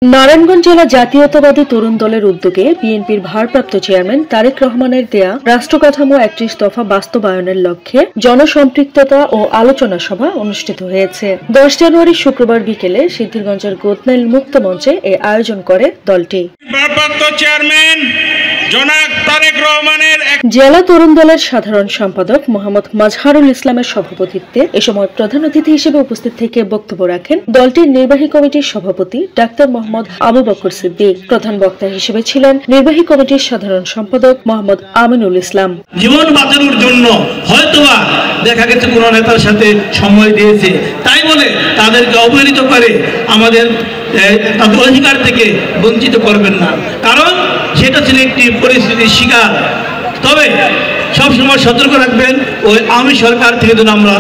নারায়ণগঞ্জ জেলা জাতীয়তাবাদী তরুণ দলের উদ্যোগে বিএনপির ভারপ্রাপ্ত চেয়ারম্যান তারেক রহমানের দেয়া রাষ্ট্রকাঠামো ৩১ দফা বাস্তবায়নের লক্ষ্যে জনসম্পৃক্ততা ও আলোচনা সভা অনুষ্ঠিত হয়েছে। ১০ জানুয়ারি শুক্রবার বিকেলে সিদ্ধিরগঞ্জের গোদনাইল মুক্ত মঞ্চে এ আয়োজন করে দলটি। ভারপ্রাপ্ত চেয়ারম্যান জনাব তারেক রহমানের জেলা তরুণ দলের সাধারণ সম্পাদক মোহাম্মদ মাজহারুল ইসলামের সভাপতিত্বে এ সময় প্রধান অতিথি হিসেবে উপস্থিত থেকে বক্তব্য রাখেন দলটির নির্বাহী কমিটির সভাপতি ডাক্তার মোহাম্মদ আবু বকর সিদ্দিক। প্রধান বক্তা হিসেবে ছিলেন নির্বাহী কমিটির সাধারণ সম্পাদক মোহাম্মদ আমিনুল ইসলাম। জীবন বাঁচানোর জন্য হয়তোবা দেখা গেছে কোন নেতার সাথে সময় দিয়েছে, তাই বলে তাদেরকে অবহেলিত করে আমাদের তাদের অধিকার থেকে বঞ্চিত করবেন না, কারণ সেটা ছিল একটি পরিস্থিতির শিকার। তবে সবসময় সতর্ক রাখবেন ওই আওয়ামী সরকার থেকে যেন আমরা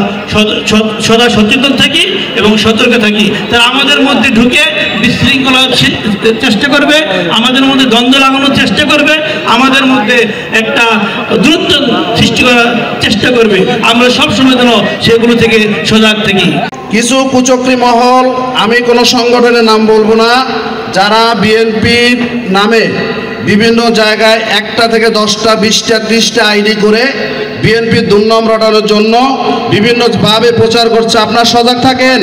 সদা সচেতন থাকি এবং সতর্ক থাকি। তারা আমাদের মধ্যে ঢুকে বিশৃঙ্খলার চেষ্টা করবে, আমাদের মধ্যে দ্বন্দ্ব লাগানোর চেষ্টা করবে, আমাদের মধ্যে একটা দূরত্ব সৃষ্টি করার চেষ্টা করবে। আমরা সবসময় যেন সেগুলো থেকে সজাগ থাকি। কিছু কুচক্রী মহল, আমি কোনো সংগঠনের নাম বলবো না, যারা বিএনপির নামে বিভিন্ন জায়গায় 1টা থেকে 10টা 20টা 30টা আইডি করে বিএনপির দুর্নাম রটানোর জন্য বিভিন্নভাবে প্রচার করছে। আপনারা সজাগ থাকেন,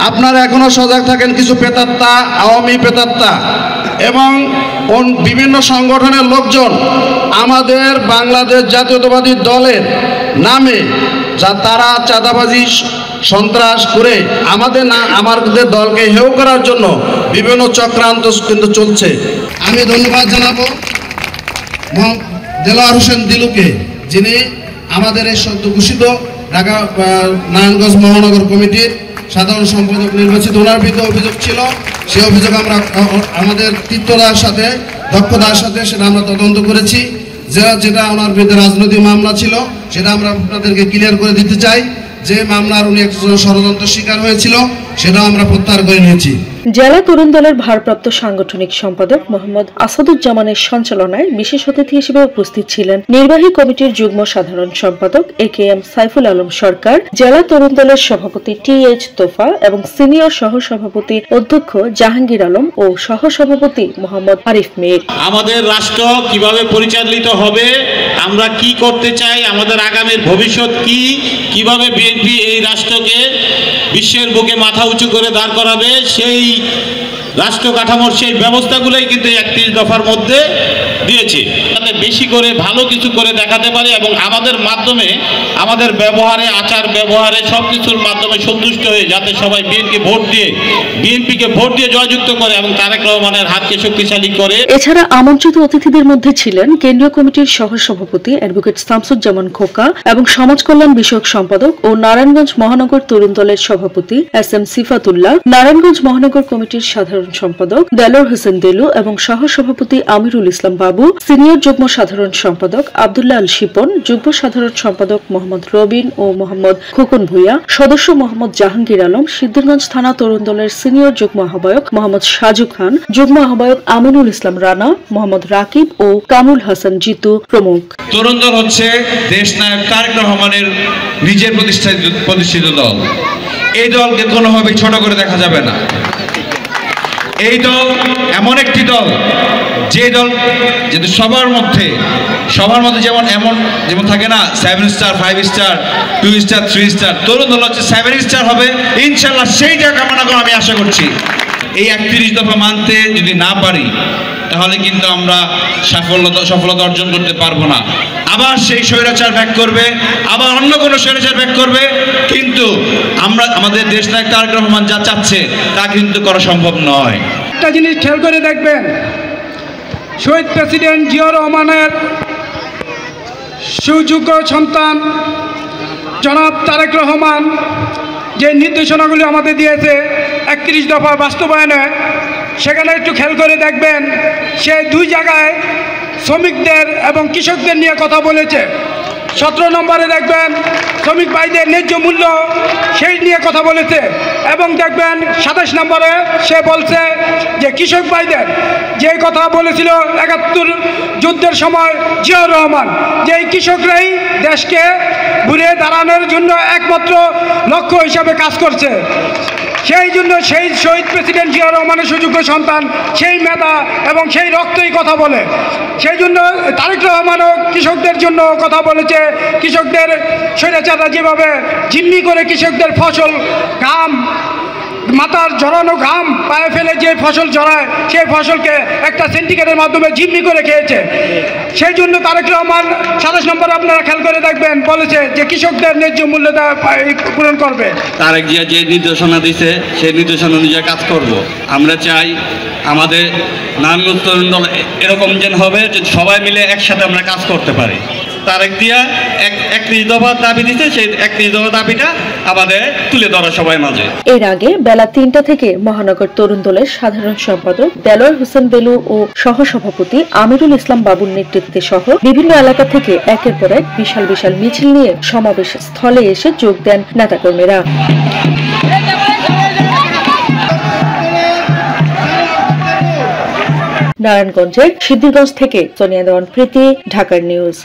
আপনারা এখনো সজাগ থাকেন। কিছু প্রেতাত্মা, আওয়ামী প্রেতাত্মা এবং বিভিন্ন সংগঠনের লোকজন আমাদের বাংলাদেশ জাতীয়তাবাদী দলের নামে তারা চাঁদাবাজি সন্ত্রাস করে আমাদের দলকে হেয় করার জন্য বিভিন্ন চক্রান্ত কিন্তু চলছে। আমি ধন্যবাদ জানাবো দেলোয়ার হোসেন দিলুকে, যিনি আমাদের এই সদ্য ঘোষিত ঢাকা নারায়ণগঞ্জ মহানগর কমিটির সাধারণ সম্পাদক নির্বাচিত। ওনার বিরুদ্ধে অভিযোগ ছিল, সেই অভিযোগ আমরা আমাদের তীব্রতার সাথে দক্ষতার সাথে সেটা আমরা তদন্ত করেছি। যেটা ওনার বিরুদ্ধে রাজনৈতিক মামলা ছিল সেটা আমরা আপনাদেরকে ক্লিয়ার করে দিতে চাই। যে মামলার উনি একজন ষড়যন্ত্র শিকার হয়েছিল সেটাও আমরা প্রত্যাহার করে নিয়েছি। জেলা তরুণ দলের ভারপ্রাপ্ত সাংগঠনিক সম্পাদক মোহাম্মদ আসাদুজ্জামানের সঞ্চালনায় বিশেষ অতিথি হিসেবে উপস্থিত ছিলেন নির্বাহী কমিটির যুগ্ম সাধারণ সম্পাদক AKM সাইফুল আলম সরকার, জেলা তরুণ দলের সভাপতি TH তোফা এবং সিনিয়র সহসভাপতি অধ্যক্ষ জাহাঙ্গীর আলম ও সহসভাপতি মোহাম্মদ আরিফ মীর। আমাদের রাষ্ট্র কিভাবে পরিচালিত হবে, আমরা কি করতে চাই, আমাদের আগামীর ভবিষ্যৎ কি, কিভাবে বিএনপি এই রাষ্ট্রকে বিশ্বের বুকে মাথা উঁচু করে দাঁড় করাবে, সেই রাষ্ট্র কাঠামোর সেই ব্যবস্থাগুলোই কিন্তু 31 দফার মধ্যে দিয়েছে। যাতে বেশি করে ভালো কিছু করে দেখাতে পারে এবং আমাদের মাধ্যমে আমাদের ব্যবহারে, আচার ব্যবহারে সবকিছুর মাধ্যমে সন্তুষ্ট হয়ে যাতে সবাই বিএনপিকে ভোট দিয়ে জয়যুক্ত করে এবং তারেক রহমানের হাতকে শক্তিশালী করে। এছাড়া আমন্ত্রিত অতিথিদের মধ্যে ছিলেন কেন্দ্রীয় কমিটির সহসভাপতি অ্যাডভোকেট শামসুজ্জামান খোকা এবং সমাজ কল্যাণ বিষয়ক সম্পাদক ও নারায়ণগঞ্জ মহানগর তরুণ দলের সভাপতি SM সিফাতুল্লাহ, নারায়ণগঞ্জ মহানগর কমিটির সাধারণ সম্পাদক দেলোয়ার হোসেন দেলু এবং সহসভাপতি আমিরুল ইসলাম বাবু, সিনিয়র যুগ্ম সাধারণ সম্পাদক আব্দুল্লাহ আল শিপন, যুগ্ম সাধারণ সম্পাদক মোহাম্মদ রবিন ও মোহাম্মদ খোকন ভুইয়া, সদস্য মোহাম্মদ জাহাঙ্গীর আলম, সিদ্ধিরগঞ্জ থানা তরুণ দলের সিনিয়র যুগ্ম আহ্বায়ক মোহাম্মদ সাজু খান, যুগ্ম আহ্বায়ক আমিনুল ইসলাম রানা, মোহাম্মদ রাকিব ও কামরুল হাসান জিতু প্রমুখ। তরুণ দল হচ্ছে দেশনায়ক তারেক রহমানের নিজের প্রতিষ্ঠিত দল। এই দলকে কোনোভাবে ছোট করে দেখা যাবে না। এই দল এমন একটি দল, যে দল যদি সবার মধ্যে যেমন থাকে না 7 স্টার 5 স্টার 2 স্টার 3 স্টার, তরুণ দল হচ্ছে 7 স্টার হবে ইনশাল্লাহ। সেইটা কামনা করে আমি আশা করছি। এই 31 দফা মানতে যদি না পারি তাহলে কিন্তু আমরা সফলতা অর্জন করতে পারবো না। আবার সেই স্বৈরাচার ব্যাক করবে, আবার অন্য কোনো স্বৈরাচার ব্যাক করবে, কিন্তু আমাদের দেশনায়ক তারেক রহমান যা চাচ্ছে তা কিন্তু করা সম্ভব নয়। একটা জিনিস খেয়াল করে দেখবেন, শহীদ প্রেসিডেন্ট জিয়াউর রহমানের সুযোগ্য সন্তান জনাব তারেক রহমান যে নির্দেশনাগুলি আমাদের দিয়েছে 31 দফা বাস্তবায়নে, সেখানে একটু খেয়াল করে দেখবেন সে 2 জায়গায় শ্রমিকদের এবং কৃষকদের নিয়ে কথা বলেছে। 17 নম্বরে দেখবেন শ্রমিক ভাইদের ন্যায্য মূল্য সেই নিয়ে কথা বলেছে, এবং দেখবেন 27 নম্বরে সে বলছে যে কৃষক ভাইদের যে কথা বলেছিল 71 যুদ্ধের সময় জিয়াউর রহমান, যে এই কৃষকরাই দেশকে ঘুরে দাঁড়ানোর জন্য একমাত্র লক্ষ্য হিসাবে কাজ করছে। সেই জন্য সেই শহীদ প্রেসিডেন্ট জিয়া রহমানের সুযোগ্য সন্তান, সেই মেধা এবং সেই রক্তই কথা বলে। সেই জন্য তারেক রহমানও কৃষকদের জন্য কথা বলেছে। কৃষকদের স্বৈরাচাররা যেভাবে জিম্মি করে কৃষকদের ফসল ঘাম, মাথার জড়ানো ঘাম পায়ে ফেলে যে ফসল জড়ায়, সেই ফসলকে একটা সিন্ডিকেটের মাধ্যমে জিম্মি করে খেয়েছে। সেই জন্য তারেক রহমান 27 নম্বরে আপনারা খেয়াল করে দেখবেন বলেছে যে কৃষকদের ন্যায্য মূল্য পূরণ করবে। তারেক জিয়া যে নির্দেশনা দিছে সেই নির্দেশনা অনুযায়ী কাজ করব। আমরা চাই আমাদের নারায়ণগঞ্জ তরুণ দল এরকম যেন হবে যে সবাই মিলে একসাথে আমরা কাজ করতে পারি। তারেক জিয়া 31 দফা দাবি দিচ্ছে, সেই 31 দফা দাবিটা আমাদের তুলে ধরা সবাই মাঝে। এর আগে বেলা 3টা থেকে মহানগর তরুণ দলের সাধারণ সম্পাদক দেলোয়ার হোসেন বেলু ও সহসভাপতি আমিরুল ইসলাম বাবুর নেতৃত্বে সহ বিভিন্ন এলাকা থেকে একের পর এক বিশাল বিশাল মিছিল নিয়ে সমাবেশ স্থলে এসে যোগ দেন নেতাকর্মীরা। নারায়ণগঞ্জের সিদ্ধিরগঞ্জ থেকে সোনিয়া দেওয়ান প্রীতি, ঢাকার নিউজ।